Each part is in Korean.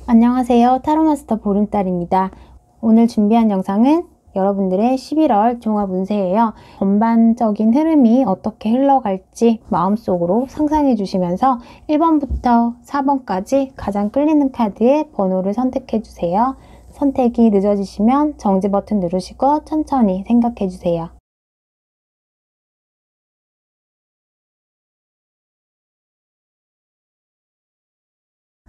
안녕하세요. 타로마스터 보름달입니다. 오늘 준비한 영상은 여러분들의 11월 종합 운세예요. 전반적인 흐름이 어떻게 흘러갈지 마음속으로 상상해 주시면서 1번부터 4번까지 가장 끌리는 카드의 번호를 선택해 주세요. 선택이 늦어지시면 정지 버튼 누르시고 천천히 생각해 주세요.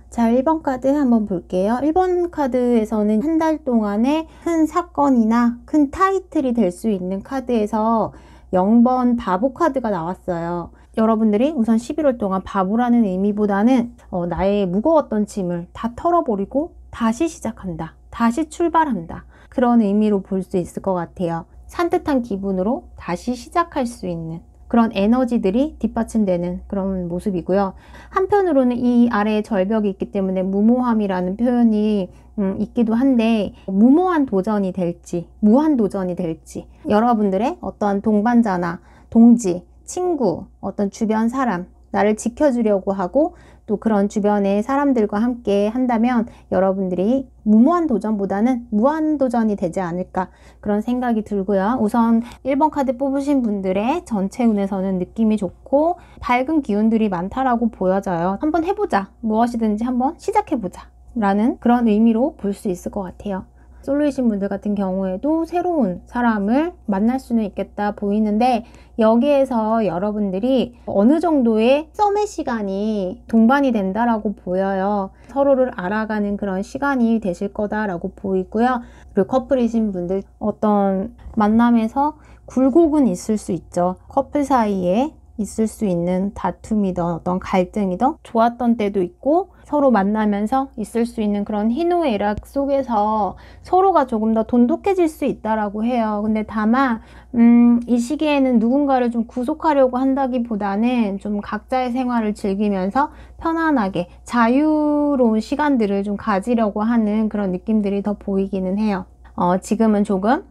자, 1번 카드 한번 볼게요. 1번 카드에서는 한 달 동안의 큰 사건이나 큰 타이틀이 될 수 있는 카드에서 0번 바보 카드가 나왔어요. 여러분들이 우선 11월 동안 바보라는 의미보다는 나의 무거웠던 짐을 다 털어버리고 다시 시작한다. 다시 출발한다. 그런 의미로 볼 수 있을 것 같아요. 산뜻한 기분으로 다시 시작할 수 있는 그런 에너지들이 뒷받침되는 그런 모습이고요. 한편으로는 이 아래에 절벽이 있기 때문에 무모함이라는 표현이 있기도 한데, 무모한 도전이 될지 무한 도전이 될지, 여러분들의 어떤 동반자나 동지, 친구, 어떤 주변 사람, 나를 지켜주려고 하고 또 그런 주변의 사람들과 함께 한다면 여러분들이 무모한 도전보다는 무한 도전이 되지 않을까, 그런 생각이 들고요. 우선 1번 카드 뽑으신 분들의 전체 운에서는 느낌이 좋고 밝은 기운들이 많다라고 보여져요. 한번 해보자, 무엇이든지 한번 시작해보자 라는 그런 의미로 볼 수 있을 것 같아요. 솔로이신 분들 같은 경우에도 새로운 사람을 만날 수는 있겠다 보이는데, 여기에서 여러분들이 어느 정도의 썸의 시간이 동반이 된다라고 보여요. 서로를 알아가는 그런 시간이 되실 거다라고 보이고요. 그리고 커플이신 분들 어떤 만남에서 굴곡은 있을 수 있죠. 커플 사이에 있을 수 있는 다툼이든 어떤 갈등이든 좋았던 때도 있고, 서로 만나면서 있을 수 있는 그런 희노애락 속에서 서로가 조금 더 돈독해질 수 있다라고 해요. 근데 다만 이 시기에는 누군가를 좀 구속하려고 한다기보다는 좀 각자의 생활을 즐기면서 편안하게 자유로운 시간들을 좀 가지려고 하는 그런 느낌들이 더 보이기는 해요. 지금은 조금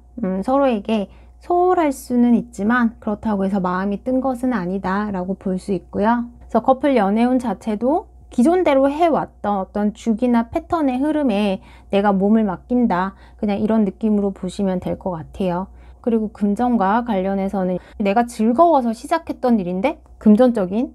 서로에게 소홀할 수는 있지만 그렇다고 해서 마음이 뜬 것은 아니다 라고 볼 수 있고요. 그래서 커플 연애운 자체도 기존대로 해왔던 어떤 주기나 패턴의 흐름에 내가 몸을 맡긴다, 그냥 이런 느낌으로 보시면 될 것 같아요. 그리고 금전과 관련해서는 내가 즐거워서 시작했던 일인데 금전적인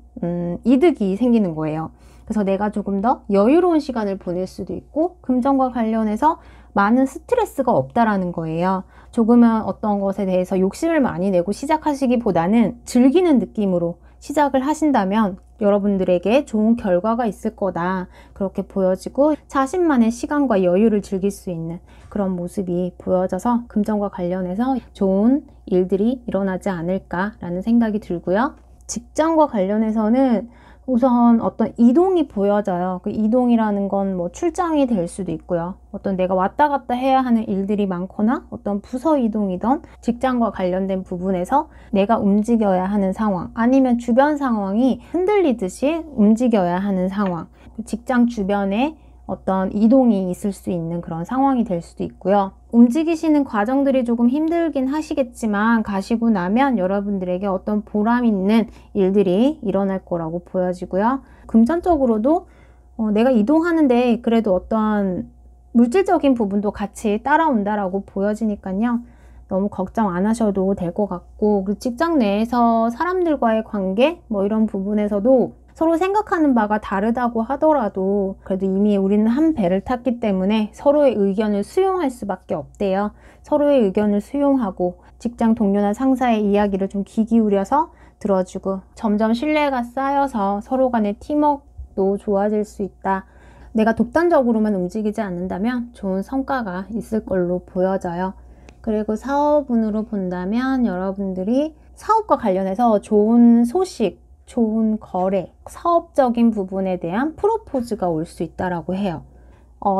이득이 생기는 거예요. 그래서 내가 조금 더 여유로운 시간을 보낼 수도 있고, 금전과 관련해서 많은 스트레스가 없다라는 거예요. 조금은 어떤 것에 대해서 욕심을 많이 내고 시작하시기보다는 즐기는 느낌으로 시작을 하신다면 여러분들에게 좋은 결과가 있을 거다, 그렇게 보여지고 자신만의 시간과 여유를 즐길 수 있는 그런 모습이 보여져서 금전과 관련해서 좋은 일들이 일어나지 않을까라는 생각이 들고요. 직장과 관련해서는 우선 어떤 이동이 보여져요. 그 이동이라는 건 뭐 출장이 될 수도 있고요. 어떤 내가 왔다 갔다 해야 하는 일들이 많거나 어떤 부서 이동이든 직장과 관련된 부분에서 내가 움직여야 하는 상황, 아니면 주변 상황이 흔들리듯이 움직여야 하는 상황, 직장 주변에 어떤 이동이 있을 수 있는 그런 상황이 될 수도 있고요. 움직이시는 과정들이 조금 힘들긴 하시겠지만 가시고 나면 여러분들에게 어떤 보람 있는 일들이 일어날 거라고 보여지고요. 금전적으로도 내가 이동하는데 그래도 어떤 물질적인 부분도 같이 따라온다라고 보여지니까요. 너무 걱정 안 하셔도 될 것 같고, 그 직장 내에서 사람들과의 관계 뭐 이런 부분에서도 서로 생각하는 바가 다르다고 하더라도 그래도 이미 우리는 한 배를 탔기 때문에 서로의 의견을 수용할 수밖에 없대요. 서로의 의견을 수용하고 직장 동료나 상사의 이야기를 좀 귀 기울여서 들어주고, 점점 신뢰가 쌓여서 서로 간의 팀워크도 좋아질 수 있다. 내가 독단적으로만 움직이지 않는다면 좋은 성과가 있을 걸로 보여져요. 그리고 사업운으로 본다면 여러분들이 사업과 관련해서 좋은 소식, 좋은 거래, 사업적인 부분에 대한 프로포즈가 올 수 있다라고 해요.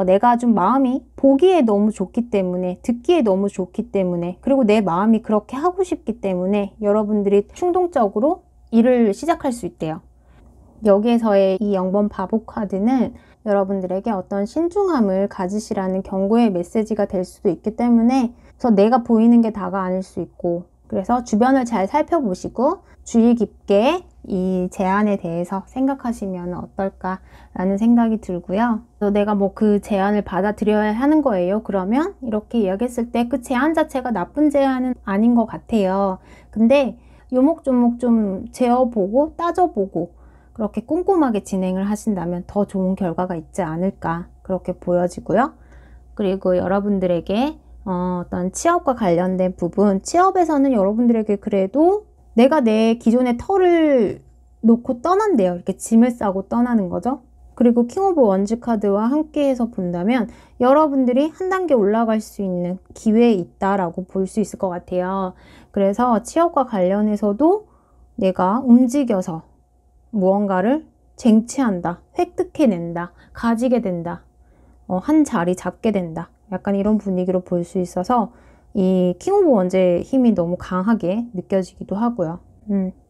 내가 좀 마음이 보기에 너무 좋기 때문에, 듣기에 너무 좋기 때문에, 그리고 내 마음이 그렇게 하고 싶기 때문에 여러분들이 충동적으로 일을 시작할 수 있대요. 여기에서의 이 0번 바보 카드는 여러분들에게 어떤 신중함을 가지시라는 경고의 메시지가 될 수도 있기 때문에, 그래서 내가 보이는 게 다가 아닐 수 있고, 그래서 주변을 잘 살펴보시고 주의 깊게 이 제안에 대해서 생각하시면 어떨까라는 생각이 들고요. 내가 뭐 그 제안을 받아들여야 하는 거예요. 그러면 이렇게 이야기했을 때 그 제안 자체가 나쁜 제안은 아닌 것 같아요. 근데 요목조목 좀 재어보고 따져보고 그렇게 꼼꼼하게 진행을 하신다면 더 좋은 결과가 있지 않을까 그렇게 보여지고요. 그리고 여러분들에게 어떤 취업과 관련된 부분, 취업에서는 여러분들에게 그래도 내가 내 기존의 터를 놓고 떠난대요. 이렇게 짐을 싸고 떠나는 거죠. 그리고 킹 오브 원즈 카드와 함께해서 본다면 여러분들이 한 단계 올라갈 수 있는 기회에 있다라고 볼 수 있을 것 같아요. 그래서 취업과 관련해서도 내가 움직여서 무언가를 쟁취한다, 획득해낸다, 가지게 된다, 한 자리 잡게 된다. 약간 이런 분위기로 볼 수 있어서 이 킹 오브 원즈의 힘이 너무 강하게 느껴지기도 하고요.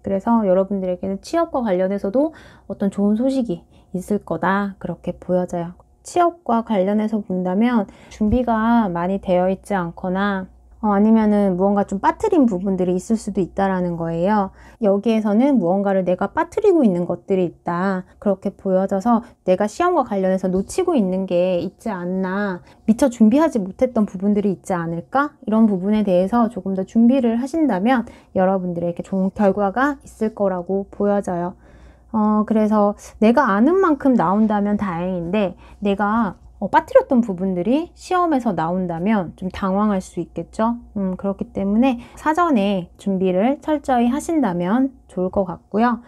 그래서 여러분들에게는 취업과 관련해서도 어떤 좋은 소식이 있을 거다 그렇게 보여져요. 취업과 관련해서 본다면 준비가 많이 되어 있지 않거나 아니면은 무언가 좀 빠뜨린 부분들이 있을 수도 있다라는 거예요. 여기에서는 무언가를 내가 빠뜨리고 있는 것들이 있다. 그렇게 보여져서 내가 시험과 관련해서 놓치고 있는 게 있지 않나, 미처 준비하지 못했던 부분들이 있지 않을까? 이런 부분에 대해서 조금 더 준비를 하신다면 여러분들에게 좋은 결과가 있을 거라고 보여져요. 그래서 내가 아는 만큼 나온다면 다행인데 내가 빠뜨렸던 부분들이 시험에서 나온다면 좀 당황할 수 있겠죠. 그렇기 때문에 사전에 준비를 철저히 하신다면 좋을 것 같고요.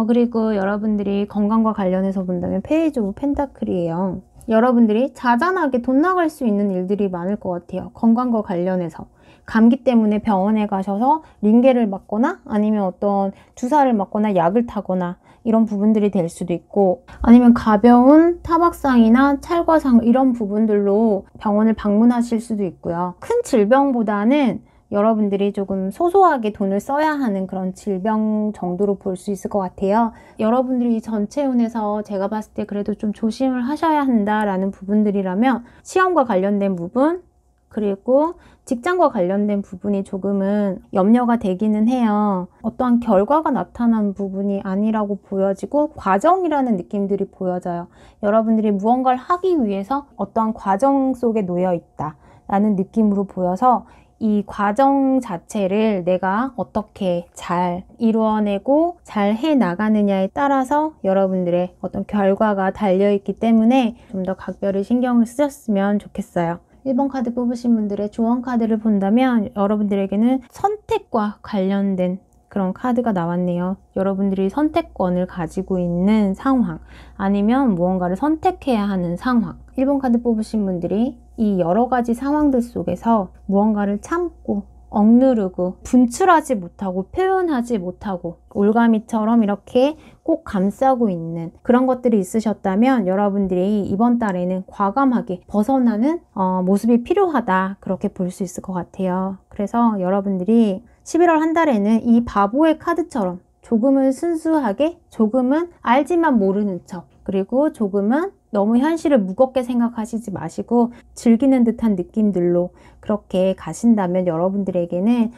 그리고 여러분들이 건강과 관련해서 본다면 페이지 오브 펜타클이에요. 여러분들이 자잘하게 돈 나갈 수 있는 일들이 많을 것 같아요. 건강과 관련해서. 감기 때문에 병원에 가셔서 링게를 맞거나 아니면 어떤 주사를 맞거나 약을 타거나 이런 부분들이 될 수도 있고, 아니면 가벼운 타박상이나 찰과상 이런 부분들로 병원을 방문하실 수도 있고요. 큰 질병보다는 여러분들이 조금 소소하게 돈을 써야 하는 그런 질병 정도로 볼 수 있을 것 같아요. 여러분들이 전체운에서 제가 봤을 때 그래도 좀 조심을 하셔야 한다라는 부분들이라면 시험과 관련된 부분, 그리고 직장과 관련된 부분이 조금은 염려가 되기는 해요. 어떠한 결과가 나타난 부분이 아니라고 보여지고 과정이라는 느낌들이 보여져요. 여러분들이 무언가를 하기 위해서 어떠한 과정 속에 놓여 있다 라는 느낌으로 보여서 이 과정 자체를 내가 어떻게 잘 이루어내고 잘 해나가느냐에 따라서 여러분들의 어떤 결과가 달려있기 때문에 좀 더 각별히 신경을 쓰셨으면 좋겠어요. 1번 카드 뽑으신 분들의 조언 카드를 본다면 여러분들에게는 선택과 관련된 그런 카드가 나왔네요. 여러분들이 선택권을 가지고 있는 상황, 아니면 무언가를 선택해야 하는 상황. 1번 카드 뽑으신 분들이 이 여러 가지 상황들 속에서 무언가를 참고 억누르고 분출하지 못하고 표현하지 못하고 올가미처럼 이렇게 꼭 감싸고 있는 그런 것들이 있으셨다면 여러분들이 이번 달에는 과감하게 벗어나는 모습이 필요하다 그렇게 볼 수 있을 것 같아요. 그래서 여러분들이 11월 한 달에는 이 바보의 카드처럼 조금은 순수하게, 조금은 알지만 모르는 척, 그리고 조금은 너무 현실을 무겁게 생각하시지 마시고 즐기는 듯한 느낌들로 그렇게 가신다면 여러분들에게는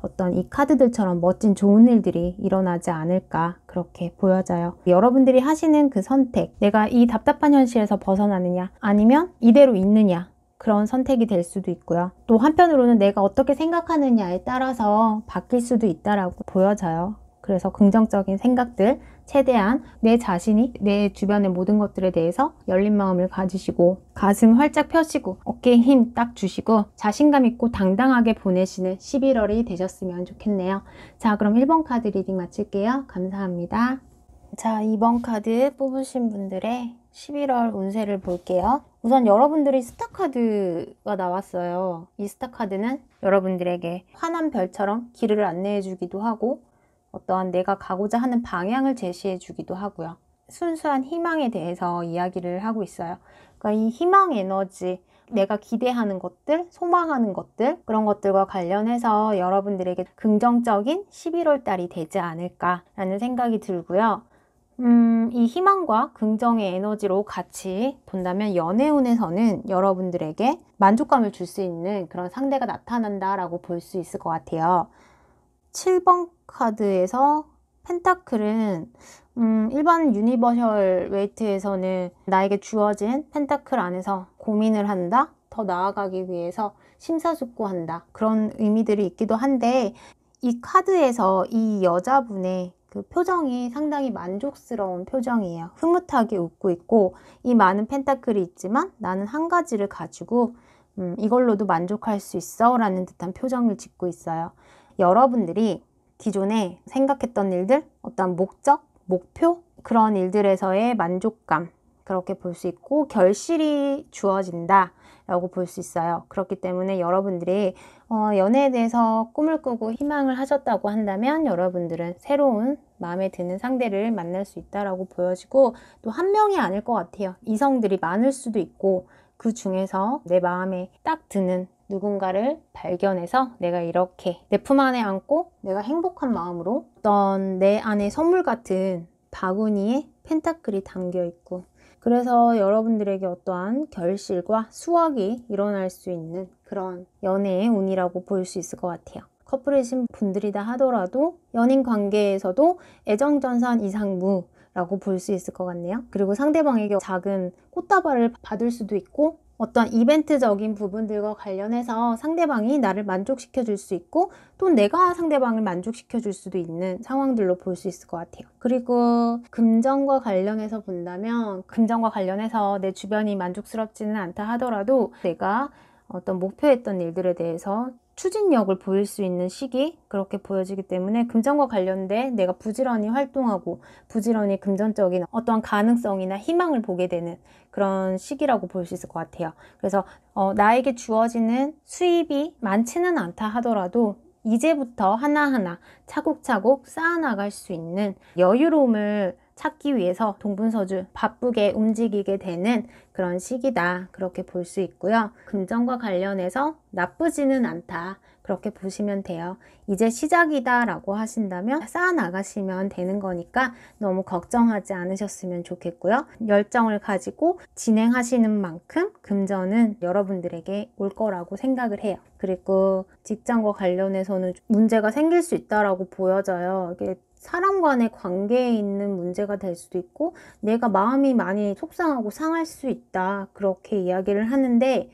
어떤 이 카드들처럼 멋진 좋은 일들이 일어나지 않을까 그렇게 보여져요. 여러분들이 하시는 그 선택, 내가 이 답답한 현실에서 벗어나느냐 아니면 이대로 있느냐, 그런 선택이 될 수도 있고요. 또 한편으로는 내가 어떻게 생각하느냐에 따라서 바뀔 수도 있다라고 보여져요. 그래서 긍정적인 생각들, 최대한 내 자신이 내 주변의 모든 것들에 대해서 열린 마음을 가지시고 가슴 활짝 펴시고 어깨에 힘 딱 주시고 자신감 있고 당당하게 보내시는 11월이 되셨으면 좋겠네요. 자, 그럼 1번 카드 리딩 마칠게요. 감사합니다. 자, 2번 카드 뽑으신 분들의 11월 운세를 볼게요. 우선 여러분들이 스타카드가 나왔어요. 이 스타카드는 여러분들에게 환한 별처럼 길을 안내해 주기도 하고 어떠한 내가 가고자 하는 방향을 제시해 주기도 하고요. 순수한 희망에 대해서 이야기를 하고 있어요. 그러니까 이 희망 에너지, 내가 기대하는 것들, 소망하는 것들, 그런 것들과 관련해서 여러분들에게 긍정적인 11월 달이 되지 않을까라는 생각이 들고요. 이 희망과 긍정의 에너지로 같이 본다면 연애운에서는 여러분들에게 만족감을 줄 수 있는 그런 상대가 나타난다라고 볼 수 있을 것 같아요. 7번 카드에서 펜타클은 일반 유니버셜 웨이트에서는 나에게 주어진 펜타클 안에서 고민을 한다, 더 나아가기 위해서 심사숙고한다, 그런 의미들이 있기도 한데, 이 카드에서 이 여자분의 그 표정이 상당히 만족스러운 표정이에요. 흐뭇하게 웃고 있고, 이 많은 펜타클이 있지만 나는 한 가지를 가지고 이걸로도 만족할 수 있어 라는 듯한 표정을 짓고 있어요. 여러분들이 기존에 생각했던 일들, 어떤 목적, 목표, 그런 일들에서의 만족감, 그렇게 볼 수 있고 결실이 주어진다 라고 볼 수 있어요. 그렇기 때문에 여러분들이 연애에 대해서 꿈을 꾸고 희망을 하셨다고 한다면 여러분들은 새로운 마음에 드는 상대를 만날 수 있다라고 보여지고, 또 한 명이 아닐 것 같아요. 이성들이 많을 수도 있고, 그 중에서 내 마음에 딱 드는 누군가를 발견해서 내가 이렇게 내 품 안에 안고 내가 행복한 마음으로 어떤 내 안에 선물 같은 바구니에 펜타클이 담겨 있고, 그래서 여러분들에게 어떠한 결실과 수확이 일어날 수 있는 그런 연애의 운이라고 볼 수 있을 것 같아요. 커플이신 분들이다 하더라도 연인 관계에서도 애정전선 이상무라고 볼 수 있을 것 같네요. 그리고 상대방에게 작은 꽃다발을 받을 수도 있고, 어떤 이벤트적인 부분들과 관련해서 상대방이 나를 만족시켜 줄 수 있고, 또 내가 상대방을 만족시켜 줄 수도 있는 상황들로 볼 수 있을 것 같아요. 그리고 금전과 관련해서 본다면, 금전과 관련해서 내 주변이 만족스럽지는 않다 하더라도 내가 어떤 목표했던 일들에 대해서 추진력을 보일 수 있는 시기, 그렇게 보여지기 때문에 금전과 관련돼 내가 부지런히 활동하고 부지런히 금전적인 어떠한 가능성이나 희망을 보게 되는 그런 시기라고 볼 수 있을 것 같아요. 그래서 나에게 주어지는 수입이 많지는 않다 하더라도 이제부터 하나하나 차곡차곡 쌓아나갈 수 있는 여유로움을 찾기 위해서 동분서주 바쁘게 움직이게 되는 그런 시기다, 그렇게 볼 수 있고요. 금전과 관련해서 나쁘지는 않다, 그렇게 보시면 돼요. 이제 시작이다 라고 하신다면 쌓아나가시면 되는 거니까 너무 걱정하지 않으셨으면 좋겠고요. 열정을 가지고 진행하시는 만큼 금전은 여러분들에게 올 거라고 생각을 해요. 그리고 직장과 관련해서는 문제가 생길 수 있다라고 보여져요. 이게 사람 간의 관계에 있는 문제가 될 수도 있고, 내가 마음이 많이 속상하고 상할 수 있다, 그렇게 이야기를 하는데,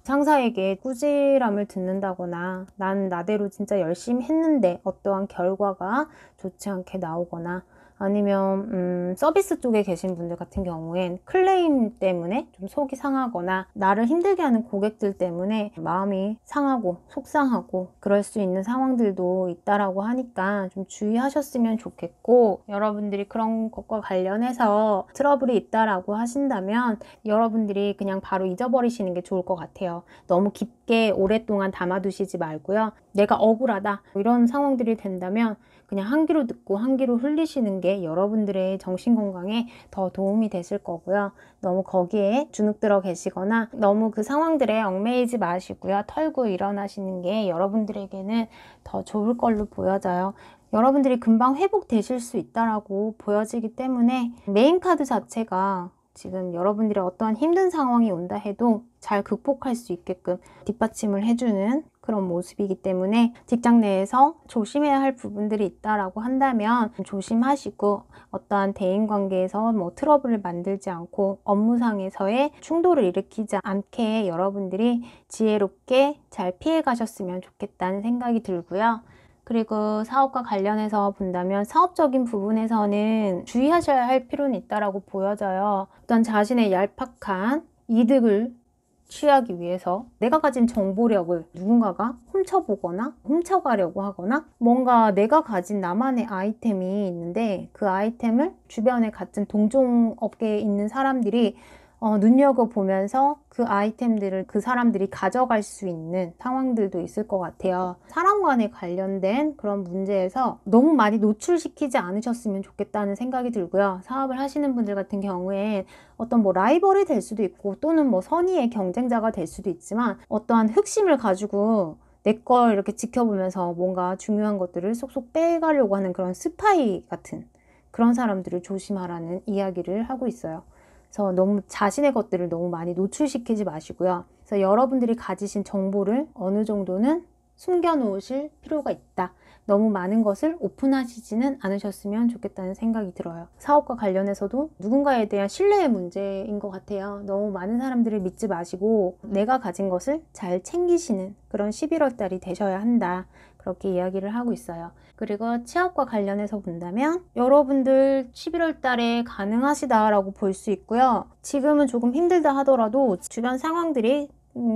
상사에게 꾸지람을 듣는다거나 난 나대로 진짜 열심히 했는데 어떠한 결과가 좋지 않게 나오거나, 아니면 서비스 쪽에 계신 분들 같은 경우엔 클레임 때문에 좀 속이 상하거나 나를 힘들게 하는 고객들 때문에 마음이 상하고 속상하고 그럴 수 있는 상황들도 있다라고 하니까 좀 주의하셨으면 좋겠고, 여러분들이 그런 것과 관련해서 트러블이 있다라고 하신다면 여러분들이 그냥 바로 잊어버리시는 게 좋을 것 같아요. 너무 깊게 오랫동안 담아두시지 말고요. 내가 억울하다 이런 상황들이 된다면 그냥 한 귀로 듣고 한 귀로 흘리시는 게 여러분들의 정신건강에 더 도움이 되실 거고요. 너무 거기에 주눅들어 계시거나 너무 그 상황들에 얽매이지 마시고요. 털고 일어나시는 게 여러분들에게는 더 좋을 걸로 보여져요. 여러분들이 금방 회복되실 수 있다라고 보여지기 때문에 메인 카드 자체가 지금 여러분들의 어떠한 힘든 상황이 온다 해도 잘 극복할 수 있게끔 뒷받침을 해주는 그런 모습이기 때문에 직장 내에서 조심해야 할 부분들이 있다라고 한다면 조심하시고, 어떠한 대인관계에서 트러블을 만들지 않고 업무상에서의 충돌을 일으키지 않게 여러분들이 지혜롭게 잘 피해 가셨으면 좋겠다는 생각이 들고요. 그리고 사업과 관련해서 본다면 사업적인 부분에서는 주의하셔야 할 필요는 있다라고 보여져요. 어떤 자신의 얄팍한 이득을 취하기 위해서 내가 가진 정보력을 누군가가 훔쳐보거나 훔쳐가려고 하거나, 뭔가 내가 가진 나만의 아이템이 있는데 그 아이템을 주변에 같은 동종업계에 있는 사람들이 눈여겨보면서 그 아이템들을 그 사람들이 가져갈 수 있는 상황들도 있을 것 같아요. 사람 간에 관련된 그런 문제에서 너무 많이 노출시키지 않으셨으면 좋겠다는 생각이 들고요. 사업을 하시는 분들 같은 경우에 어떤 라이벌이 될 수도 있고 또는 선의의 경쟁자가 될 수도 있지만, 어떠한 흑심을 가지고 내 걸 이렇게 지켜보면서 뭔가 중요한 것들을 쏙쏙 빼가려고 하는 그런 스파이 같은 그런 사람들을 조심하라는 이야기를 하고 있어요. 그래서 너무 자신의 것들을 너무 많이 노출시키지 마시고요. 그래서 여러분들이 가지신 정보를 어느 정도는 숨겨놓으실 필요가 있다. 너무 많은 것을 오픈하시지는 않으셨으면 좋겠다는 생각이 들어요. 사업과 관련해서도 누군가에 대한 신뢰의 문제인 것 같아요. 너무 많은 사람들을 믿지 마시고 내가 가진 것을 잘 챙기시는 그런 11월 달이 되셔야 한다. 그렇게 이야기를 하고 있어요. 그리고 취업과 관련해서 본다면 여러분들 11월 달에 가능하시다라고 볼 수 있고요. 지금은 조금 힘들다 하더라도 주변 상황들이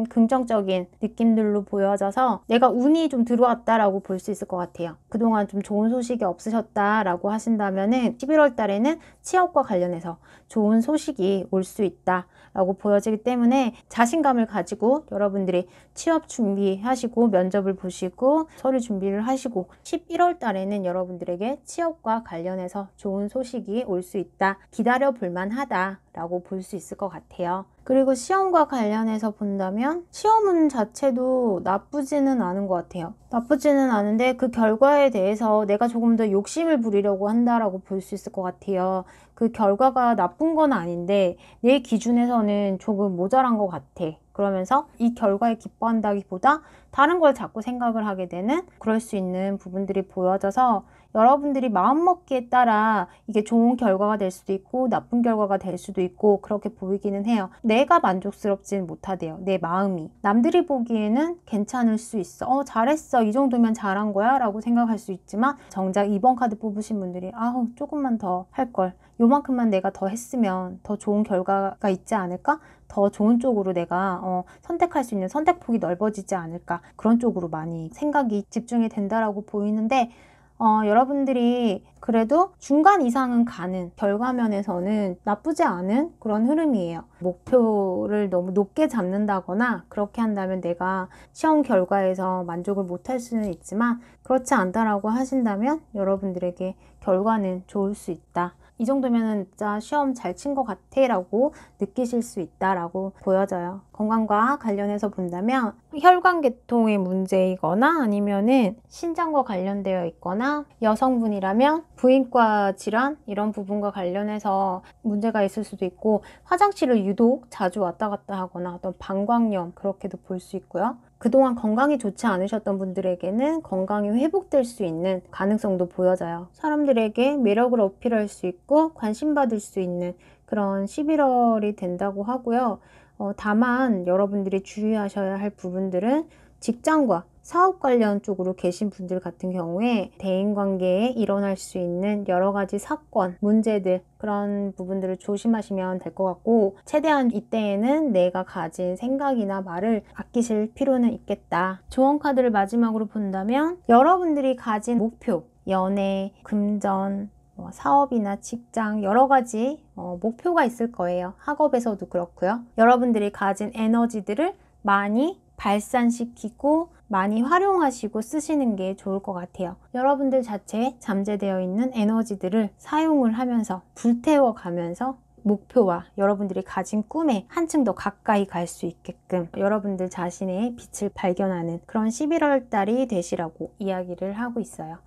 긍정적인 느낌들로 보여져서 내가 운이 좀 들어왔다라고 볼 수 있을 것 같아요. 그동안 좀 좋은 소식이 없으셨다라고 하신다면은 11월 달에는 취업과 관련해서 좋은 소식이 올 수 있다라고 보여지기 때문에 자신감을 가지고 여러분들이 취업 준비하시고 면접을 보시고 서류 준비를 하시고 11월 달에는 여러분들에게 취업과 관련해서 좋은 소식이 올 수 있다. 기다려 볼 만하다라고 볼 수 있을 것 같아요. 그리고 시험과 관련해서 본다면 시험은 자체도 나쁘지는 않은 것 같아요. 나쁘지는 않은데 그 결과에 대해서 내가 조금 더 욕심을 부리려고 한다라고 볼 수 있을 것 같아요. 그 결과가 나쁜 건 아닌데 내 기준에서는 조금 모자란 것 같아. 그러면서 이 결과에 기뻐한다기보다 다른 걸 자꾸 생각을 하게 되는 그럴 수 있는 부분들이 보여져서 여러분들이 마음먹기에 따라 이게 좋은 결과가 될 수도 있고 나쁜 결과가 될 수도 있고 그렇게 보이기는 해요. 내가 만족스럽지는 못하대요. 내 마음이. 남들이 보기에는 괜찮을 수 있어. 잘했어. 이 정도면 잘한 거야 라고 생각할 수 있지만 정작 2번 카드 뽑으신 분들이 조금만 더 할걸. 요만큼만 내가 더 했으면 더 좋은 결과가 있지 않을까? 더 좋은 쪽으로 내가 선택할 수 있는 선택폭이 넓어지지 않을까? 그런 쪽으로 많이 생각이 집중이 된다라고 보이는데 여러분들이 그래도 중간 이상은 가는 결과면에서는 나쁘지 않은 그런 흐름이에요. 목표를 너무 높게 잡는다거나 그렇게 한다면 내가 시험 결과에서 만족을 못할 수는 있지만 그렇지 않다라고 하신다면 여러분들에게 결과는 좋을 수 있다. 이 정도면은 진짜 시험 잘 친 것 같아 라고 느끼실 수 있다라고 보여져요. 건강과 관련해서 본다면 혈관계통의 문제이거나 아니면은 신장과 관련되어 있거나 여성분이라면 부인과 질환 이런 부분과 관련해서 문제가 있을 수도 있고 화장실을 유독 자주 왔다 갔다 하거나 어떤 방광염 그렇게도 볼 수 있고요. 그동안 건강이 좋지 않으셨던 분들에게는 건강이 회복될 수 있는 가능성도 보여져요. 사람들에게 매력을 어필할 수 있고 관심받을 수 있는 그런 11월이 된다고 하고요. 다만 여러분들이 주의하셔야 할 부분들은 직장과 사업 관련 쪽으로 계신 분들 같은 경우에 대인관계에 일어날 수 있는 여러 가지 사건, 문제들 그런 부분들을 조심하시면 될 것 같고 최대한 이때에는 내가 가진 생각이나 말을 아끼실 필요는 있겠다. 조언 카드를 마지막으로 본다면 여러분들이 가진 목표, 연애, 금전, 사업이나 직장 여러 가지 목표가 있을 거예요. 학업에서도 그렇고요. 여러분들이 가진 에너지들을 많이 발산시키고 많이 활용하시고 쓰시는 게 좋을 것 같아요. 여러분들 자체에 잠재되어 있는 에너지들을 사용을 하면서 불태워 가면서 목표와 여러분들이 가진 꿈에 한층 더 가까이 갈 수 있게끔 여러분들 자신의 빛을 발견하는 그런 11월 달이 되시라고 이야기를 하고 있어요.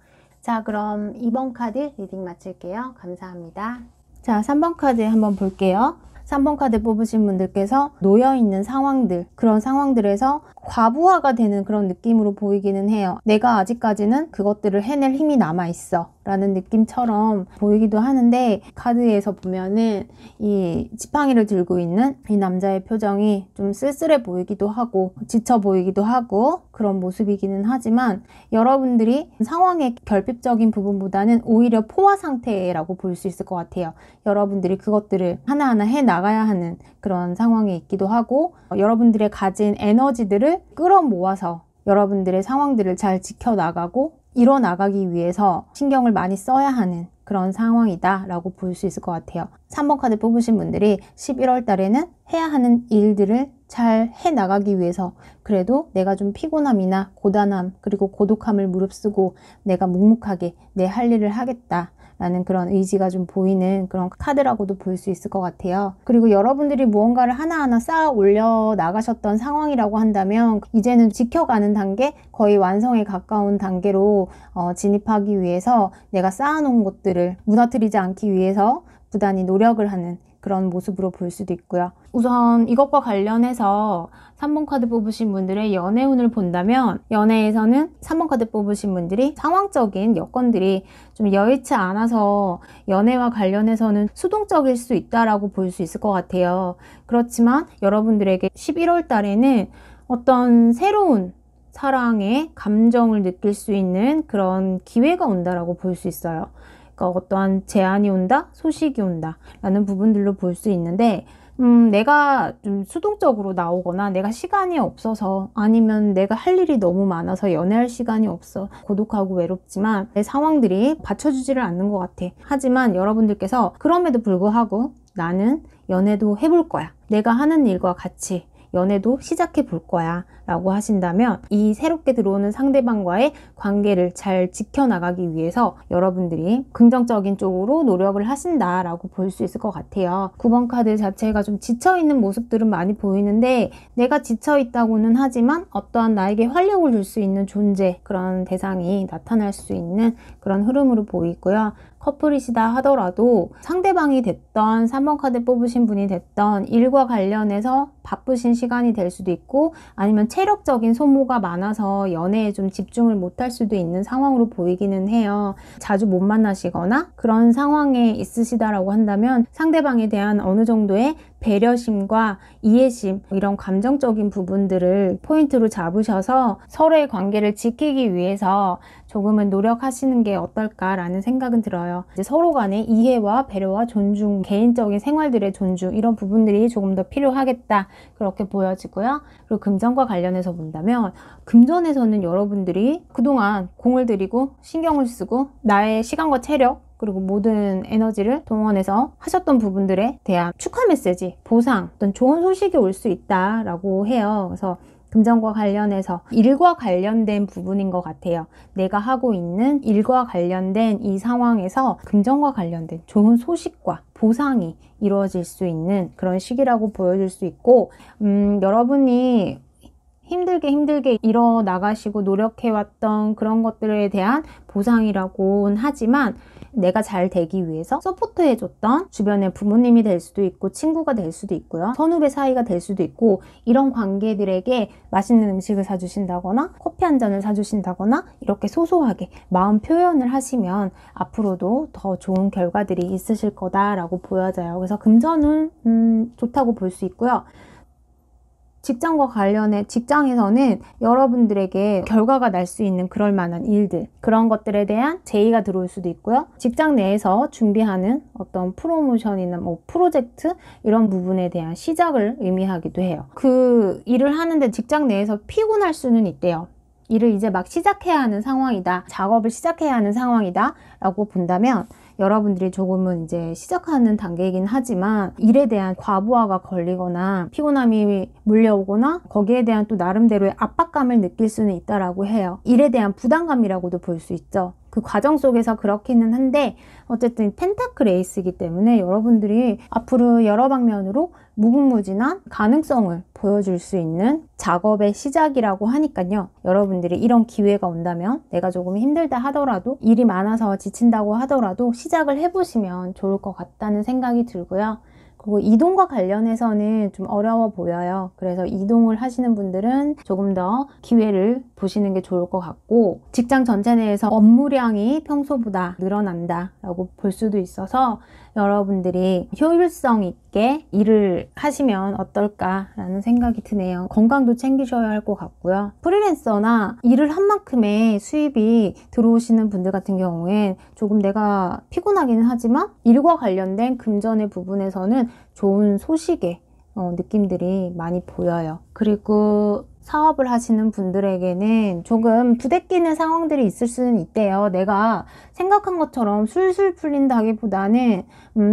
자, 그럼 2번 카드 리딩 마칠게요. 감사합니다. 자, 3번 카드 한번 볼게요. 3번 카드 뽑으신 분들께서 놓여있는 상황들, 그런 상황들에서 과부하가 되는 그런 느낌으로 보이기는 해요. 내가 아직까지는 그것들을 해낼 힘이 남아있어 라는 느낌처럼 보이기도 하는데 카드에서 보면은 이 지팡이를 들고 있는 이 남자의 표정이 좀 쓸쓸해 보이기도 하고 지쳐 보이기도 하고 그런 모습이기는 하지만 여러분들이 상황의 결핍적인 부분보다는 오히려 포화 상태라고 볼 수 있을 것 같아요. 여러분들이 그것들을 하나하나 해 나가야 하는 그런 상황에 있기도 하고 여러분들의 가진 에너지들을 끌어모아서 여러분들의 상황들을 잘 지켜나가고 이뤄나가기 위해서 신경을 많이 써야 하는 그런 상황이다 라고 볼 수 있을 것 같아요. 3번 카드 뽑으신 분들이 11월 달에는 해야 하는 일들을 잘 해나가기 위해서 그래도 내가 좀 피곤함이나 고단함 그리고 고독함을 무릅쓰고 내가 묵묵하게 내 할 일을 하겠다 라는 그런 의지가 좀 보이는 그런 카드라고도 볼 수 있을 것 같아요. 그리고 여러분들이 무언가를 하나하나 쌓아 올려 나가셨던 상황이라고 한다면 이제는 지켜가는 단계, 거의 완성에 가까운 단계로 진입하기 위해서 내가 쌓아놓은 것들을 무너뜨리지 않기 위해서 부단히 노력을 하는 그런 모습으로 볼 수도 있고요. 우선 이것과 관련해서 3번 카드 뽑으신 분들의 연애운을 본다면 연애에서는 3번 카드 뽑으신 분들이 상황적인 여건들이 좀 여의치 않아서 연애와 관련해서는 수동적일 수 있다라고 볼 수 있을 것 같아요. 그렇지만 여러분들에게 11월 달에는 어떤 새로운 사랑의 감정을 느낄 수 있는 그런 기회가 온다라고 볼 수 있어요. 그러니까 어떠한 제안이 온다, 소식이 온다 라는 부분들로 볼 수 있는데 내가 좀 수동적으로 나오거나 내가 시간이 없어서 아니면 내가 할 일이 너무 많아서 연애할 시간이 없어 고독하고 외롭지만 내 상황들이 받쳐주지를 않는 것 같아. 하지만 여러분들께서 그럼에도 불구하고 나는 연애도 해볼 거야. 내가 하는 일과 같이 연애도 시작해 볼 거야 라고 하신다면 이 새롭게 들어오는 상대방과의 관계를 잘 지켜나가기 위해서 여러분들이 긍정적인 쪽으로 노력을 하신다 라고 볼 수 있을 것 같아요. 9번 카드 자체가 좀 지쳐있는 모습들은 많이 보이는데 내가 지쳐있다고는 하지만 어떠한 나에게 활력을 줄 수 있는 존재, 그런 대상이 나타날 수 있는 그런 흐름으로 보이고요. 커플이시다 하더라도 상대방이 됐던 3번 카드 뽑으신 분이 됐던 일과 관련해서 바쁘신 시간이 될 수도 있고 아니면 체력적인 소모가 많아서 연애에 좀 집중을 못할 수도 있는 상황으로 보이기는 해요. 자주 못 만나시거나 그런 상황에 있으시다라고 한다면 상대방에 대한 어느 정도의 배려심과 이해심, 이런 감정적인 부분들을 포인트로 잡으셔서 서로의 관계를 지키기 위해서 조금은 노력하시는 게 어떨까라는 생각은 들어요. 이제 서로 간의 이해와 배려와 존중, 개인적인 생활들의 존중, 이런 부분들이 조금 더 필요하겠다, 그렇게 보여지고요. 그리고 금전과 관련해서 본다면 금전에서는 여러분들이 그동안 공을 들이고 신경을 쓰고 나의 시간과 체력 그리고 모든 에너지를 동원해서 하셨던 부분들에 대한 축하 메시지, 보상, 어떤 좋은 소식이 올 수 있다라고 해요. 그래서 금전과 관련해서 일과 관련된 부분인 것 같아요. 내가 하고 있는 일과 관련된 이 상황에서 금전과 관련된 좋은 소식과 보상이 이루어질 수 있는 그런 시기라고 보여질 수 있고 여러분이 힘들게 일어나가시고 노력해왔던 그런 것들에 대한 보상이라고는 하지만 내가 잘 되기 위해서 서포트해줬던 주변의 부모님이 될 수도 있고 친구가 될 수도 있고요. 선후배 사이가 될 수도 있고 이런 관계들에게 맛있는 음식을 사주신다거나 커피 한 잔을 사주신다거나 이렇게 소소하게 마음 표현을 하시면 앞으로도 더 좋은 결과들이 있으실 거다라고 보여져요. 그래서 금전은 좋다고 볼 수 있고요. 직장과 관련해 직장에서는 여러분들에게 결과가 날 수 있는 그럴 만한 일들, 그런 것들에 대한 제의가 들어올 수도 있고요. 직장 내에서 준비하는 어떤 프로모션이나 뭐 프로젝트 이런 부분에 대한 시작을 의미하기도 해요. 그 일을 하는데 직장 내에서 피곤할 수는 있대요. 일을 이제 막 시작해야 하는 상황이다, 작업을 시작해야 하는 상황이다 라고 본다면 여러분들이 조금은 이제 시작하는 단계이긴 하지만 일에 대한 과부하가 걸리거나 피곤함이 몰려오거나 거기에 대한 또 나름대로의 압박감을 느낄 수는 있다라고 해요. 일에 대한 부담감이라고도 볼 수 있죠. 그 과정 속에서 그렇기는 한데 어쨌든 펜타클 에이스이기 때문에 여러분들이 앞으로 여러 방면으로 무궁무진한 가능성을 보여줄 수 있는 작업의 시작이라고 하니까요. 여러분들이 이런 기회가 온다면 내가 조금 힘들다 하더라도 일이 많아서 지친다고 하더라도 시작을 해보시면 좋을 것 같다는 생각이 들고요. 그리고 이동과 관련해서는 좀 어려워 보여요. 그래서 이동을 하시는 분들은 조금 더 기회를 보시는 게 좋을 것 같고 직장 전체 내에서 업무량이 평소보다 늘어난다 라고 볼 수도 있어서 여러분들이 효율성 있게 일을 하시면 어떨까라는 생각이 드네요. 건강도 챙기셔야 할 것 같고요. 프리랜서나 일을 한 만큼의 수입이 들어오시는 분들 같은 경우엔 조금 내가 피곤하기는 하지만 일과 관련된 금전의 부분에서는 좋은 소식의 느낌들이 많이 보여요. 그리고 사업을 하시는 분들에게는 조금 부대끼는 상황들이 있을 수는 있대요. 내가 생각한 것처럼 술술 풀린다기보다는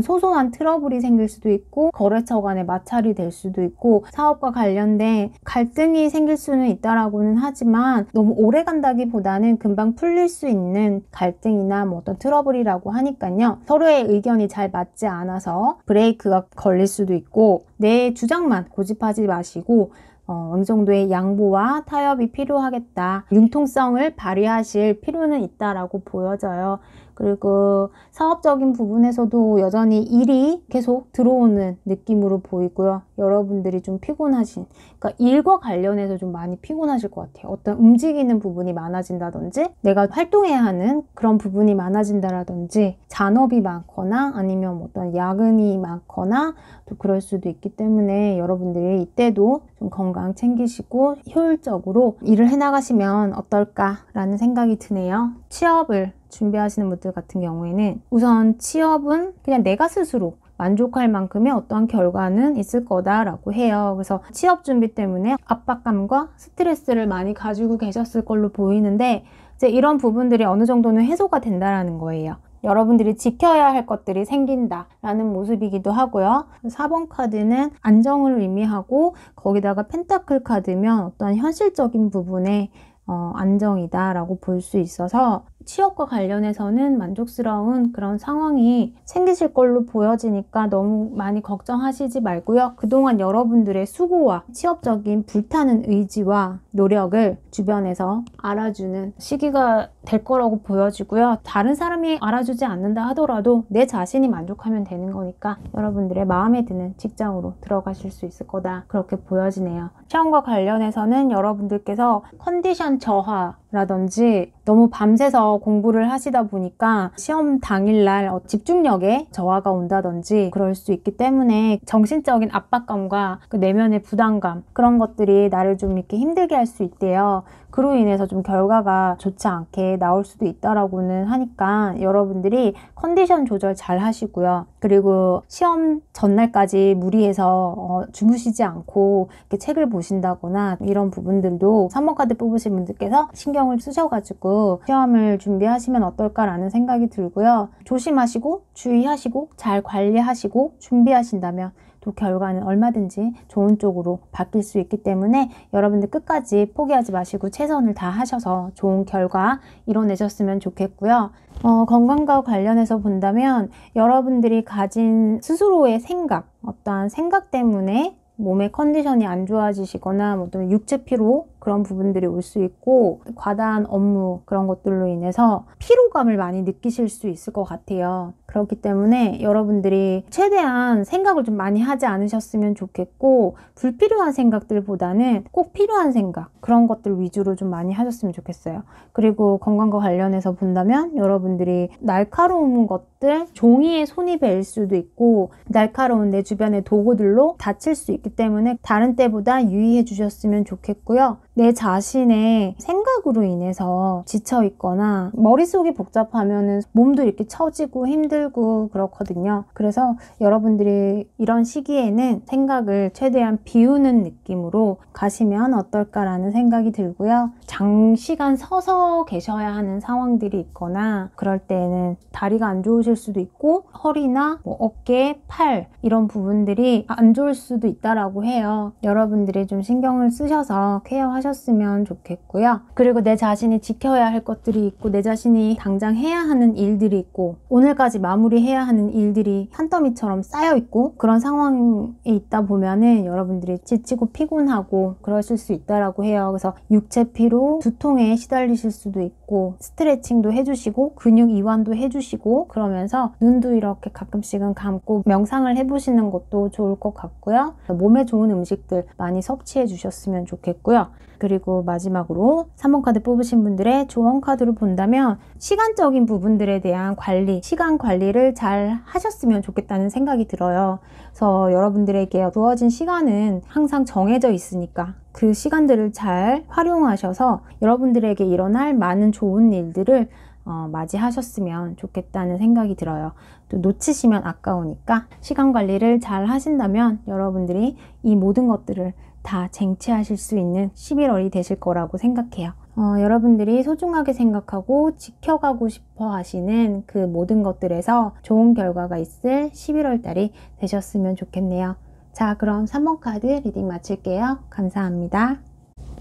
소소한 트러블이 생길 수도 있고 거래처 간의 마찰이 될 수도 있고 사업과 관련된 갈등이 생길 수는 있다라고는 하지만 너무 오래 간다기보다는 금방 풀릴 수 있는 갈등이나 뭐 어떤 트러블이라고 하니까요. 서로의 의견이 잘 맞지 않아서 브레이크가 걸릴 수도 있고 내 주장만 고집하지 마시고 어느 정도의 양보와 타협이 필요하겠다. 융통성을 발휘하실 필요는 있다라고 보여져요. 그리고 사업적인 부분에서도 여전히 일이 계속 들어오는 느낌으로 보이고요. 여러분들이 좀 피곤하신, 그러니까 일과 관련해서 좀 많이 피곤하실 것 같아요. 어떤 움직이는 부분이 많아진다든지 내가 활동해야 하는 그런 부분이 많아진다라든지 잔업이 많거나 아니면 어떤 야근이 많거나 또 그럴 수도 있기 때문에 여러분들이 이때도 좀 건강 챙기시고 효율적으로 일을 해나가시면 어떨까라는 생각이 드네요. 취업을 준비하시는 분들 같은 경우에는 우선 취업은 그냥 내가 스스로 만족할 만큼의 어떠한 결과는 있을 거다라고 해요. 그래서 취업 준비 때문에 압박감과 스트레스를 많이 가지고 계셨을 걸로 보이는데 이제 이런 부분들이 어느 정도는 해소가 된다라는 거예요. 여러분들이 지켜야 할 것들이 생긴다라는 모습이기도 하고요. 4번 카드는 안정을 의미하고 거기다가 펜타클 카드면 어떤 현실적인 부분에 안정이다라고 볼 수 있어서 취업과 관련해서는 만족스러운 그런 상황이 생기실 걸로 보여지니까 너무 많이 걱정하시지 말고요. 그동안 여러분들의 수고와 취업적인 불타는 의지와 노력을 주변에서 알아주는 시기가 될 거라고 보여지고요. 다른 사람이 알아주지 않는다 하더라도 내 자신이 만족하면 되는 거니까 여러분들의 마음에 드는 직장으로 들어가실 수 있을 거다, 그렇게 보여지네요. 시험과 관련해서는 여러분들께서 컨디션 저하라든지 너무 밤새서 공부를 하시다 보니까 시험 당일날 집중력에 저하가 온다든지 그럴 수 있기 때문에 정신적인 압박감과 그 내면의 부담감, 그런 것들이 나를 좀 이렇게 힘들게 할 수 있대요. 그로 인해서 좀 결과가 좋지 않게 나올 수도 있다라고는 하니까 여러분들이 컨디션 조절 잘 하시고요. 그리고 시험 전날까지 무리해서 주무시지 않고 이렇게 책을 보신다거나 이런 부분들도 3번 카드 뽑으신 분들께서 신경을 쓰셔가지고 시험을 준비하시면 어떨까라는 생각이 들고요. 조심하시고 주의하시고 잘 관리하시고 준비하신다면 또 결과는 얼마든지 좋은 쪽으로 바뀔 수 있기 때문에 여러분들 끝까지 포기하지 마시고 최선을 다하셔서 좋은 결과 이뤄내셨으면 좋겠고요. 건강과 관련해서 본다면 여러분들이 가진 스스로의 생각, 어떠한 생각 때문에 몸의 컨디션이 안 좋아지시거나 뭐 또 육체 피로, 그런 부분들이 올 수 있고 과다한 업무, 그런 것들로 인해서 피로감을 많이 느끼실 수 있을 것 같아요. 그렇기 때문에 여러분들이 최대한 생각을 좀 많이 하지 않으셨으면 좋겠고, 불필요한 생각들보다는 꼭 필요한 생각, 그런 것들 위주로 좀 많이 하셨으면 좋겠어요. 그리고 건강과 관련해서 본다면 여러분들이 날카로운 것들, 종이에 손이 베일 수도 있고 날카로운 내 주변의 도구들로 다칠 수 있기 때문에 다른 때보다 유의해 주셨으면 좋겠고요. 내 자신의 생각으로 인해서 지쳐 있거나 머릿속이 복잡하면은 몸도 이렇게 처지고 힘들고 그렇거든요. 그래서 여러분들이 이런 시기에는 생각을 최대한 비우는 느낌으로 가시면 어떨까라는 생각이 들고요. 장시간 서서 계셔야 하는 상황들이 있거나 그럴 때에는 다리가 안 좋으실 수도 있고 허리나 뭐 어깨, 팔 이런 부분들이 안 좋을 수도 있다라고 해요. 여러분들이 좀 신경을 쓰셔서 케어하셨으면 좋겠고요. 그리고 내 자신이 지켜야 할 것들이 있고 내 자신이 당장 해야 하는 일들이 있고 오늘까지 마무리해야 하는 일들이 산더미처럼 쌓여 있고 그런 상황에 있다 보면은 여러분들이 지치고 피곤하고 그러실 수 있다라고 해요. 그래서 육체 피로, 두통에 시달리실 수도 있고 스트레칭도 해주시고 근육 이완도 해주시고 그러면서 눈도 이렇게 가끔씩은 감고 명상을 해보시는 것도 좋을 것 같고요. 몸에 좋은 음식들 많이 섭취해 주셨으면 좋겠고요. 그리고 마지막으로 3번 카드 뽑으신 분들의 조언 카드로 본다면 시간적인 부분들에 대한 관리, 시간 관리를 잘 하셨으면 좋겠다는 생각이 들어요. 그래서 여러분들에게 주어진 시간은 항상 정해져 있으니까 그 시간들을 잘 활용하셔서 여러분들에게 일어날 많은 좋은 일들을 맞이하셨으면 좋겠다는 생각이 들어요. 또 놓치시면 아까우니까 시간 관리를 잘 하신다면 여러분들이 이 모든 것들을 다 쟁취하실 수 있는 11월이 되실 거라고 생각해요. 여러분들이 소중하게 생각하고 지켜가고 싶어 하시는 그 모든 것들에서 좋은 결과가 있을 11월 달이 되셨으면 좋겠네요. 자, 그럼 3번 카드 리딩 마칠게요. 감사합니다.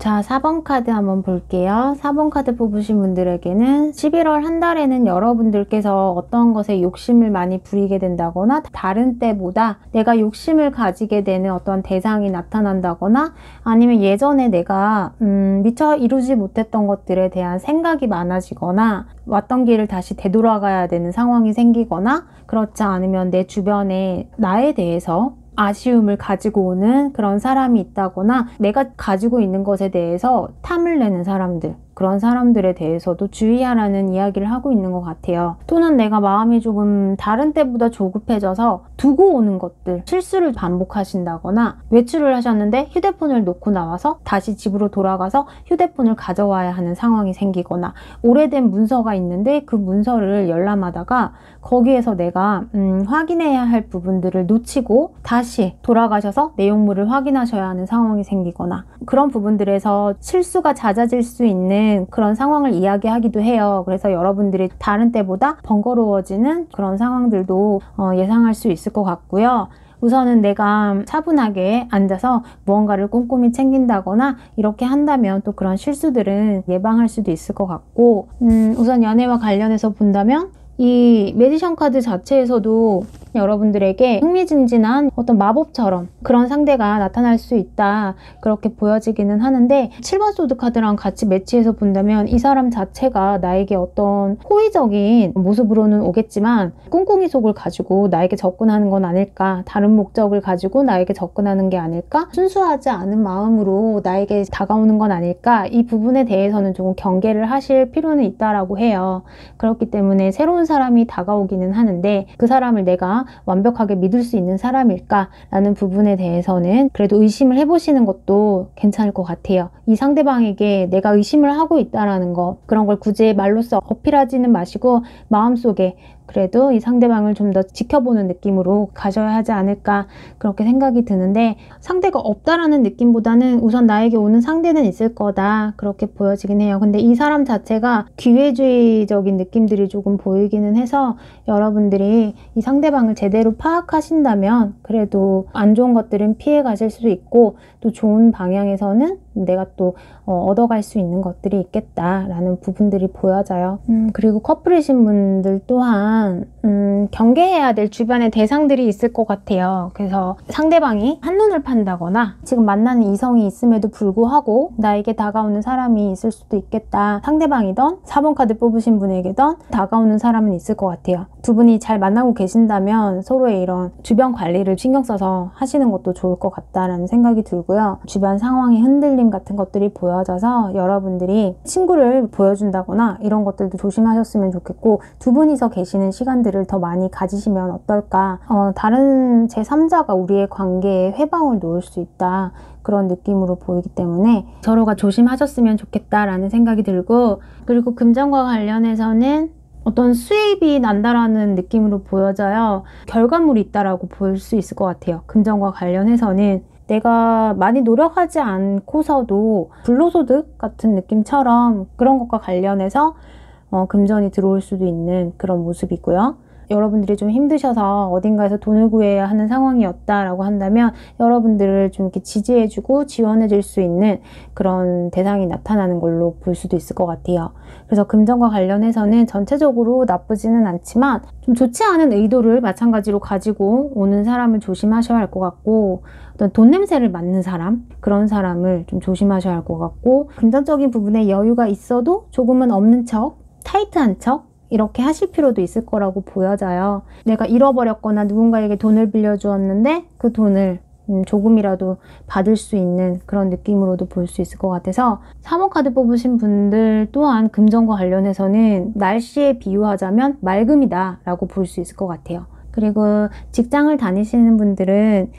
자, 4번 카드 한번 볼게요. 4번 카드 뽑으신 분들에게는 11월 한 달에는 여러분들께서 어떤 것에 욕심을 많이 부리게 된다거나 다른 때보다 내가 욕심을 가지게 되는 어떤 대상이 나타난다거나 아니면 예전에 내가 미처 이루지 못했던 것들에 대한 생각이 많아지거나 왔던 길을 다시 되돌아가야 되는 상황이 생기거나 그렇지 않으면 내 주변에 나에 대해서 아쉬움을 가지고 오는 그런 사람이 있다거나 내가 가지고 있는 것에 대해서 탐을 내는 사람들, 그런 사람들에 대해서도 주의하라는 이야기를 하고 있는 것 같아요. 또는 내가 마음이 조금 다른 때보다 조급해져서 두고 오는 것들, 실수를 반복하신다거나 외출을 하셨는데 휴대폰을 놓고 나와서 다시 집으로 돌아가서 휴대폰을 가져와야 하는 상황이 생기거나 오래된 문서가 있는데 그 문서를 열람하다가 거기에서 내가 확인해야 할 부분들을 놓치고 다시 돌아가셔서 내용물을 확인하셔야 하는 상황이 생기거나 그런 부분들에서 실수가 잦아질 수 있는 그런 상황을 이야기하기도 해요. 그래서 여러분들이 다른 때보다 번거로워지는 그런 상황들도 예상할 수 있을 것 같고요. 우선은 내가 차분하게 앉아서 무언가를 꼼꼼히 챙긴다거나 이렇게 한다면 또 그런 실수들은 예방할 수도 있을 것 같고 우선 연애와 관련해서 본다면 이 매지션 카드 자체에서도 여러분들에게 흥미진진한 어떤 마법처럼 그런 상대가 나타날 수 있다 그렇게 보여지기는 하는데 7번 소드 카드랑 같이 매치해서 본다면 이 사람 자체가 나에게 어떤 호의적인 모습으로는 오겠지만 꿍꿍이 속을 가지고 나에게 접근하는 건 아닐까, 다른 목적을 가지고 나에게 접근하는 게 아닐까, 순수하지 않은 마음으로 나에게 다가오는 건 아닐까, 이 부분에 대해서는 조금 경계를 하실 필요는 있다라고 해요. 그렇기 때문에 새로운 사람이 다가오기는 하는데 그 사람을 내가 완벽하게 믿을 수 있는 사람일까 라는 부분에 대해서는 그래도 의심을 해보시는 것도 괜찮을 것 같아요. 이 상대방에게 내가 의심을 하고 있다라는 거, 그런 걸 굳이 말로써 어필하지는 마시고 마음속에 그래도 이 상대방을 좀 더 지켜보는 느낌으로 가져야 하지 않을까 그렇게 생각이 드는데 상대가 없다라는 느낌보다는 우선 나에게 오는 상대는 있을 거다 그렇게 보여지긴 해요. 근데 이 사람 자체가 기회주의적인 느낌들이 조금 보이기는 해서 여러분들이 이 상대방을 제대로 파악하신다면 그래도 안 좋은 것들은 피해 가실 수도 있고 또 좋은 방향에서는 내가 또 얻어갈 수 있는 것들이 있겠다라는 부분들이 보여져요. 그리고 커플이신 분들 또한 경계해야 될 주변의 대상들이 있을 것 같아요. 그래서 상대방이 한눈을 판다거나 지금 만나는 이성이 있음에도 불구하고 나에게 다가오는 사람이 있을 수도 있겠다. 상대방이던 4번 카드 뽑으신 분에게던 다가오는 사람은 있을 것 같아요. 두 분이 잘 만나고 계신다면 서로의 이런 주변 관리를 신경 써서 하시는 것도 좋을 것 같다라는 생각이 들고요. 주변 상황의 흔들림 같은 것들이 보여져서 여러분들이 친구를 보여준다거나 이런 것들도 조심하셨으면 좋겠고 두 분이서 계시는 시간들을 더 많이 가지시면 어떨까. 다른 제3자가 우리의 관계에 회방을 놓을 수 있다. 그런 느낌으로 보이기 때문에 서로가 조심하셨으면 좋겠다라는 생각이 들고 그리고 금전과 관련해서는 어떤 수입이 난다라는 느낌으로 보여져요. 결과물이 있다라고 볼 수 있을 것 같아요. 금전과 관련해서는 내가 많이 노력하지 않고서도 불로소득 같은 느낌처럼 그런 것과 관련해서 금전이 들어올 수도 있는 그런 모습이고요. 여러분들이 좀 힘드셔서 어딘가에서 돈을 구해야 하는 상황이었다라고 한다면 여러분들을 좀 이렇게 지지해주고 지원해줄 수 있는 그런 대상이 나타나는 걸로 볼 수도 있을 것 같아요. 그래서 금전과 관련해서는 전체적으로 나쁘지는 않지만 좀 좋지 않은 의도를 마찬가지로 가지고 오는 사람을 조심하셔야 할 것 같고 어떤 돈 냄새를 맡는 사람, 그런 사람을 좀 조심하셔야 할 것 같고 금전적인 부분에 여유가 있어도 조금은 없는 척, 타이트한 척 이렇게 하실 필요도 있을 거라고 보여져요. 내가 잃어버렸거나 누군가에게 돈을 빌려주었는데 그 돈을 조금이라도 받을 수 있는 그런 느낌으로도 볼 수 있을 것 같아서 3번 카드 뽑으신 분들 또한 금전과 관련해서는 날씨에 비유하자면 맑음이다 라고 볼 수 있을 것 같아요. 그리고 직장을 다니시는 분들은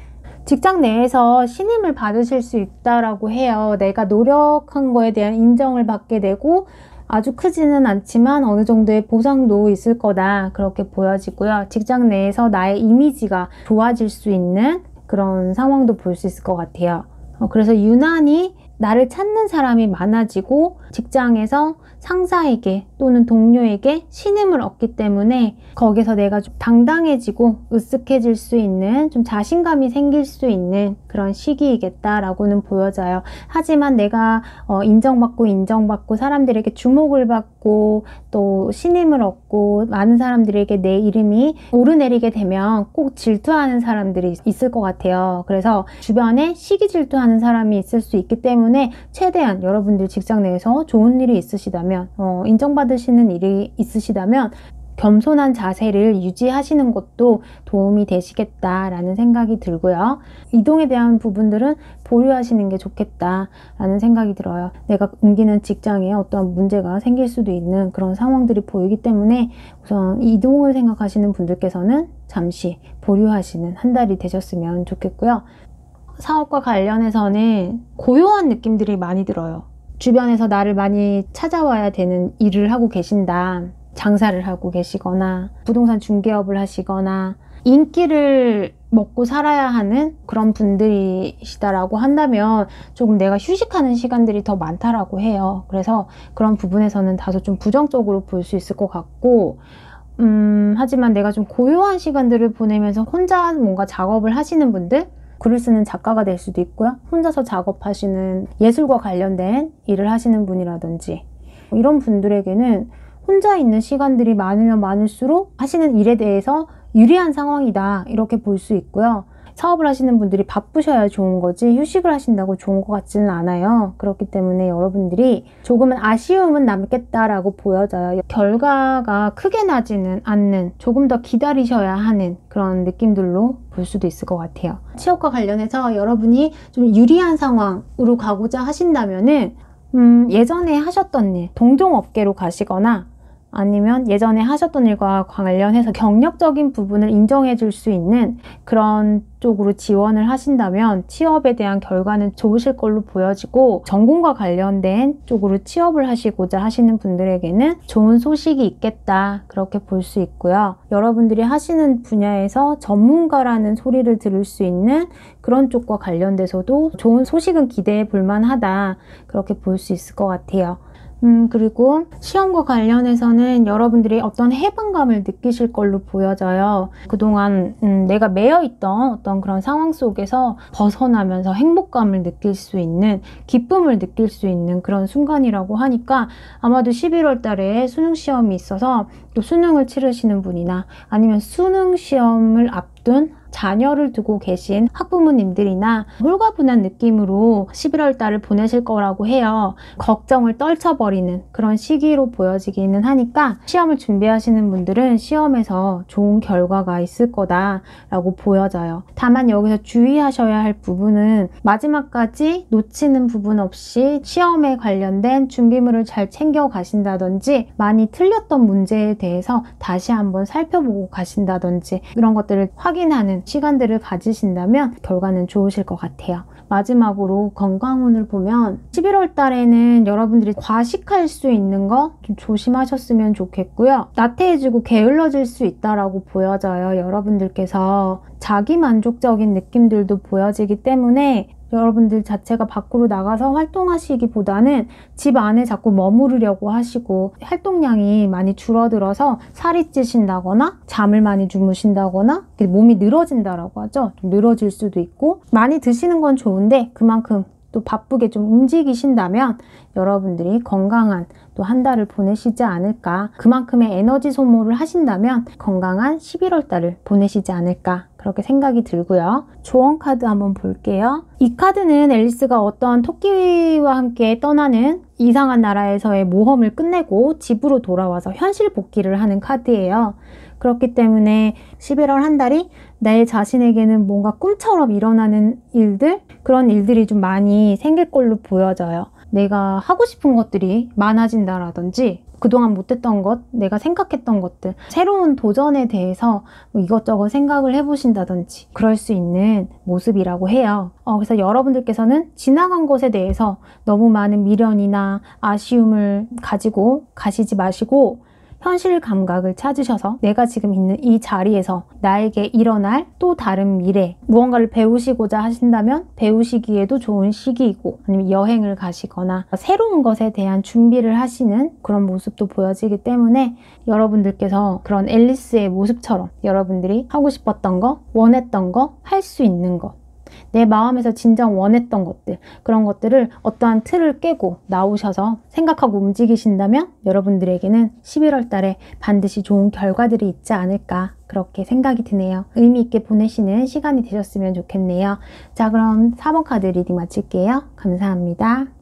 직장 내에서 신임을 받으실 수 있다라고 해요. 내가 노력한 거에 대한 인정을 받게 되고 아주 크지는 않지만 어느 정도의 보상도 있을 거다 그렇게 보여지고요. 직장 내에서 나의 이미지가 좋아질 수 있는 그런 상황도 볼 수 있을 것 같아요. 그래서 유난히 나를 찾는 사람이 많아지고 직장에서 상사에게 또는 동료에게 신임을 얻기 때문에 거기서 내가 좀 당당해지고 으쓱해질 수 있는, 좀 자신감이 생길 수 있는 그런 시기이겠다라고는 보여져요. 하지만 내가 인정받고 사람들에게 주목을 받고 또 신임을 얻고 많은 사람들에게 내 이름이 오르내리게 되면 꼭 질투하는 사람들이 있을 것 같아요. 그래서 주변에 시기 질투하는 사람이 있을 수 있기 때문에 최대한 여러분들 직장 내에서 좋은 일이 있으시다면, 인정받으시는 일이 있으시다면 겸손한 자세를 유지하시는 것도 도움이 되시겠다라는 생각이 들고요. 이동에 대한 부분들은 보류하시는 게 좋겠다라는 생각이 들어요. 내가 옮기는 직장에 어떤 문제가 생길 수도 있는 그런 상황들이 보이기 때문에 우선 이동을 생각하시는 분들께서는 잠시 보류하시는 한 달이 되셨으면 좋겠고요. 사업과 관련해서는 고요한 느낌들이 많이 들어요. 주변에서 나를 많이 찾아와야 되는 일을 하고 계신다. 장사를 하고 계시거나 부동산 중개업을 하시거나 인기를 먹고 살아야 하는 그런 분들이시다라고 한다면 조금 내가 휴식하는 시간들이 더 많다라고 해요. 그래서 그런 부분에서는 다소 좀 부정적으로 볼 수 있을 것 같고, 하지만 내가 좀 고요한 시간들을 보내면서 혼자 뭔가 작업을 하시는 분들, 글을 쓰는 작가가 될 수도 있고요. 혼자서 작업하시는 예술과 관련된 일을 하시는 분이라든지 이런 분들에게는 혼자 있는 시간들이 많으면 많을수록 하시는 일에 대해서 유리한 상황이다, 이렇게 볼 수 있고요. 사업을 하시는 분들이 바쁘셔야 좋은 거지 휴식을 하신다고 좋은 것 같지는 않아요. 그렇기 때문에 여러분들이 조금은 아쉬움은 남겠다라고 보여져요. 결과가 크게 나지는 않는, 조금 더 기다리셔야 하는 그런 느낌들로 볼 수도 있을 것 같아요. 취업과 관련해서 여러분이 좀 유리한 상황으로 가고자 하신다면은 예전에 하셨던 일, 동종업계로 가시거나 아니면 예전에 하셨던 일과 관련해서 경력적인 부분을 인정해 줄 수 있는 그런 쪽으로 지원을 하신다면 취업에 대한 결과는 좋으실 걸로 보여지고, 전공과 관련된 쪽으로 취업을 하시고자 하시는 분들에게는 좋은 소식이 있겠다, 그렇게 볼 수 있고요. 여러분들이 하시는 분야에서 전문가라는 소리를 들을 수 있는 그런 쪽과 관련돼서도 좋은 소식은 기대해 볼 만하다, 그렇게 볼 수 있을 것 같아요. 그리고 시험과 관련해서는 여러분들이 어떤 해방감을 느끼실 걸로 보여져요. 그동안 내가 매여있던 어떤 그런 상황 속에서 벗어나면서 행복감을 느낄 수 있는, 기쁨을 느낄 수 있는 그런 순간이라고 하니까 아마도 11월 달에 수능 시험이 있어서 또 수능을 치르시는 분이나 아니면 수능 시험을 앞둔 자녀를 두고 계신 학부모님들이나 홀가분한 느낌으로 11월 달을 보내실 거라고 해요. 걱정을 떨쳐버리는 그런 시기로 보여지기는 하니까 시험을 준비하시는 분들은 시험에서 좋은 결과가 있을 거다라고 보여져요. 다만 여기서 주의하셔야 할 부분은 마지막까지 놓치는 부분 없이 시험에 관련된 준비물을 잘 챙겨 가신다든지, 많이 틀렸던 문제에 대해서 다시 한번 살펴보고 가신다든지, 이런 것들을 확인하는 시간들을 가지신다면 결과는 좋으실 것 같아요. 마지막으로 건강운을 보면 11월 달에는 여러분들이 과식할 수 있는 거 좀 조심하셨으면 좋겠고요. 나태해지고 게을러질 수 있다라고 보여져요. 여러분들께서 자기만족적인 느낌들도 보여지기 때문에 여러분들 자체가 밖으로 나가서 활동하시기보다는 집 안에 자꾸 머무르려고 하시고, 활동량이 많이 줄어들어서 살이 찌신다거나 잠을 많이 주무신다거나 몸이 늘어진다라고 하죠. 좀 늘어질 수도 있고, 많이 드시는 건 좋은데 그만큼 또 바쁘게 좀 움직이신다면 여러분들이 건강한 또 한 달을 보내시지 않을까, 그만큼의 에너지 소모를 하신다면 건강한 11월 달을 보내시지 않을까, 그렇게 생각이 들고요. 조언 카드 한번 볼게요. 이 카드는 앨리스가 어떤 토끼와 함께 떠나는 이상한 나라에서의 모험을 끝내고 집으로 돌아와서 현실 복귀를 하는 카드예요. 그렇기 때문에 11월 한 달이 내 자신에게는 뭔가 꿈처럼 일어나는 일들, 그런 일들이 좀 많이 생길 걸로 보여져요. 내가 하고 싶은 것들이 많아진다라든지, 그동안 못했던 것, 내가 생각했던 것들, 새로운 도전에 대해서 이것저것 생각을 해보신다든지 그럴 수 있는 모습이라고 해요. 그래서 여러분들께서는 지나간 것에 대해서 너무 많은 미련이나 아쉬움을 가지고 가시지 마시고, 현실 감각을 찾으셔서 내가 지금 있는 이 자리에서 나에게 일어날 또 다른 미래, 무언가를 배우시고자 하신다면 배우시기에도 좋은 시기이고, 아니면 여행을 가시거나 새로운 것에 대한 준비를 하시는 그런 모습도 보여지기 때문에 여러분들께서 그런 앨리스의 모습처럼 여러분들이 하고 싶었던 거, 원했던 거, 할 수 있는 것, 내 마음에서 진정 원했던 것들, 그런 것들을 어떠한 틀을 깨고 나오셔서 생각하고 움직이신다면 여러분들에게는 11월 달에 반드시 좋은 결과들이 있지 않을까, 그렇게 생각이 드네요. 의미 있게 보내시는 시간이 되셨으면 좋겠네요. 자, 그럼 4번 카드 리딩 마칠게요. 감사합니다.